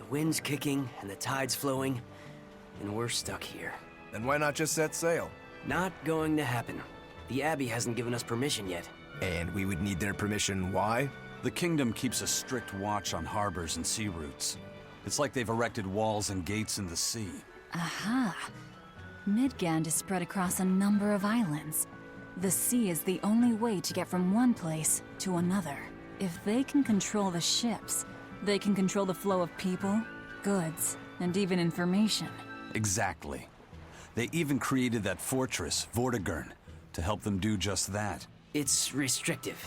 The wind's kicking and the tide's flowing, and we're stuck here. Then why not just set sail? Not going to happen. The Abbey hasn't given us permission yet. And we would need their permission, why? The kingdom keeps a strict watch on harbors and sea routes. It's like they've erected walls and gates in the sea. Aha! Midgand is spread across a number of islands. The sea is the only way to get from one place to another. If they can control the ships, they can control the flow of people, goods, and even information. Exactly. They even created that fortress, Vortigern, to help them do just that. It's restrictive,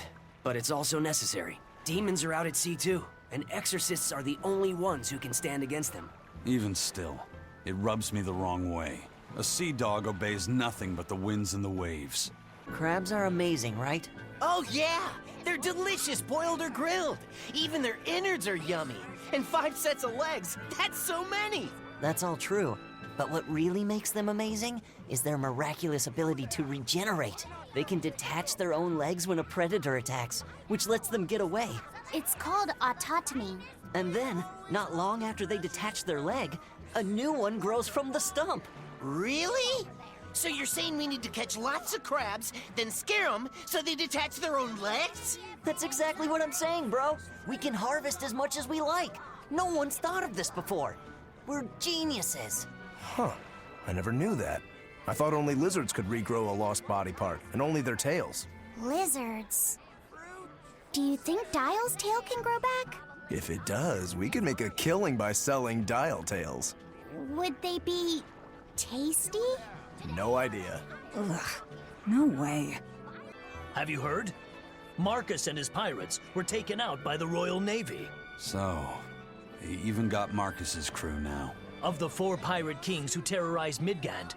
but it's also necessary. Demons are out at sea too, and exorcists are the only ones who can stand against them. Even still, it rubs me the wrong way. A sea dog obeys nothing but the winds and the waves. Crabs are amazing, right? Oh yeah! They're delicious, boiled or grilled. Even their innards are yummy. And 5 sets of legs, that's so many! That's all true. But what really makes them amazing is their miraculous ability to regenerate. They can detach their own legs when a predator attacks, which lets them get away. It's called autotomy. And then, not long after they detach their leg, a new one grows from the stump. Really? So you're saying we need to catch lots of crabs, then scare them so they detach their own legs? That's exactly what I'm saying, bro. We can harvest as much as we like. No one's thought of this before. We're geniuses. Huh. I never knew that. I thought only lizards could regrow a lost body part, and only their tails. Lizards. Do you think Dial's tail can grow back? If it does, we could make a killing by selling dial tails. Would they be tasty? No idea. Ugh, no way. Have you heard? Marcus and his pirates were taken out by the Royal Navy. So, they even got Marcus's crew now. Of the 4 pirate kings who terrorized Midgand,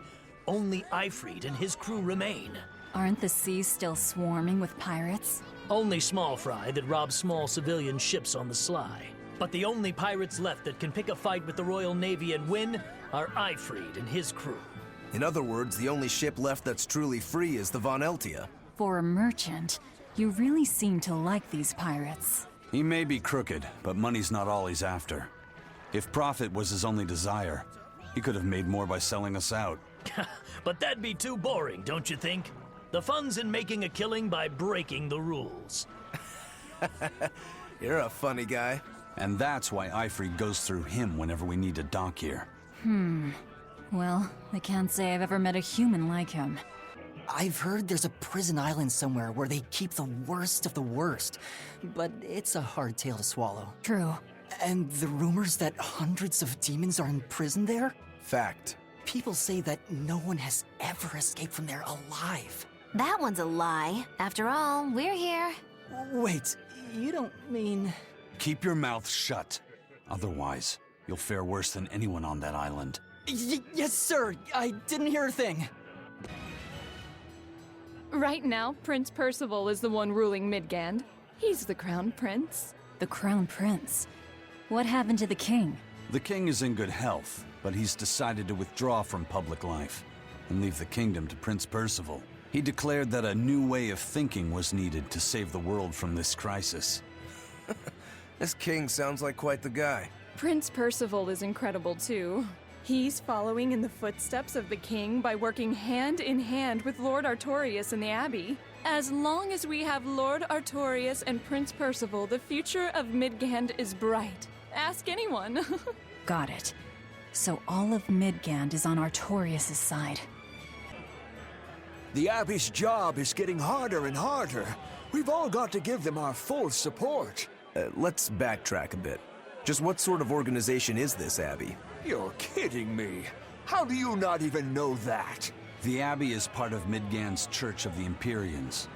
only Ifrid and his crew remain. Aren't the seas still swarming with pirates? Only small fry that rob small civilian ships on the sly. But the only pirates left that can pick a fight with the Royal Navy and win are Ifrid and his crew. In other words, the only ship left that's truly free is the Von Eltia. For a merchant, you really seem to like these pirates. He may be crooked, but money's not all he's after. If profit was his only desire, he could have made more by selling us out. But that'd be too boring, don't you think? The fun's in making a killing by breaking the rules. You're a funny guy. And that's why Ifrid goes through him whenever we need to dock here. Well, I can't say I've ever met a human like him. I've heard there's a prison island somewhere where they keep the worst of the worst. But it's a hard tale to swallow. True. And the rumors that hundreds of demons are in prison there? Fact. People say that no one has ever escaped from there alive. That one's a lie. After all, we're here. Wait, you don't mean... Keep your mouth shut. Otherwise, you'll fare worse than anyone on that island. Yes, sir. I didn't hear a thing. Right now, Prince Percival is the one ruling Midgand. He's the crown prince. The crown prince. What happened to the king? The king is in good health, but he's decided to withdraw from public life and leave the kingdom to Prince Percival. He declared that a new way of thinking was needed to save the world from this crisis. This king sounds like quite the guy. Prince Percival is incredible too. He's following in the footsteps of the king by working hand in hand with Lord Artorias in the Abbey. As long as we have Lord Artorias and Prince Percival, the future of Midgand is bright. Ask anyone. Got it. So all of Midgand is on Artorias' side. The Abbey's job is getting harder and harder. We've all got to give them our full support. Let's backtrack a bit. Just what sort of organization is this Abbey? You're kidding me. How do you not even know that? The Abbey is part of Midgand's Church of the Empyreans.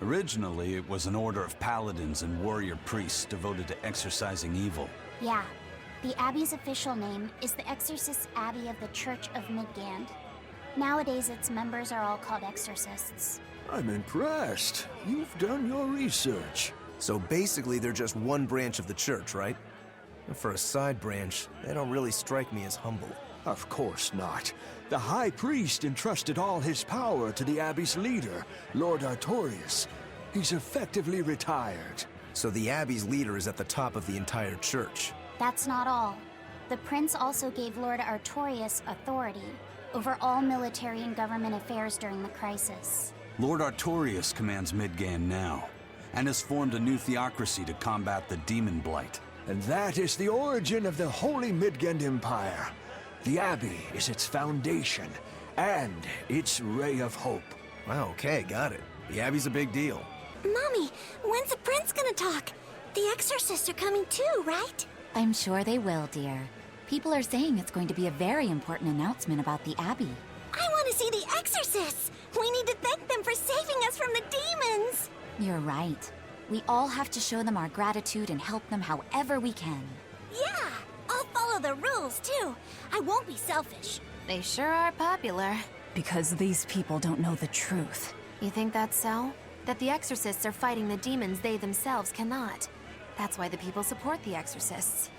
Originally, it was an order of paladins and warrior priests devoted to exorcising evil. Yeah. The Abbey's official name is the Exorcist Abbey of the Church of Midgand. Nowadays, its members are all called exorcists. I'm impressed. You've done your research. So basically, they're just one branch of the church, right? And for a side branch, they don't really strike me as humble. Of course not. The High Priest entrusted all his power to the Abbey's leader, Lord Artorias. He's effectively retired. So the Abbey's leader is at the top of the entire church. That's not all. The prince also gave Lord Artorias authority over all military and government affairs during the crisis. Lord Artorias commands Midgand now, and has formed a new theocracy to combat the demon blight. And that is the origin of the Holy Midgand Empire. The Abbey is its foundation, and its ray of hope. Wow, okay, got it. The Abbey's a big deal. Mommy, when's the prince gonna talk? The exorcists are coming too, right? I'm sure they will, dear. People are saying it's going to be a very important announcement about the Abbey. I want to see the exorcists! We need to thank them for saving us from the demons! You're right. We all have to show them our gratitude and help them however we can. Yeah! I'll follow the rules, too. I won't be selfish. They sure are popular. Because these people don't know the truth. You think that's so? That the exorcists are fighting the demons they themselves cannot. That's why the people support the exorcists.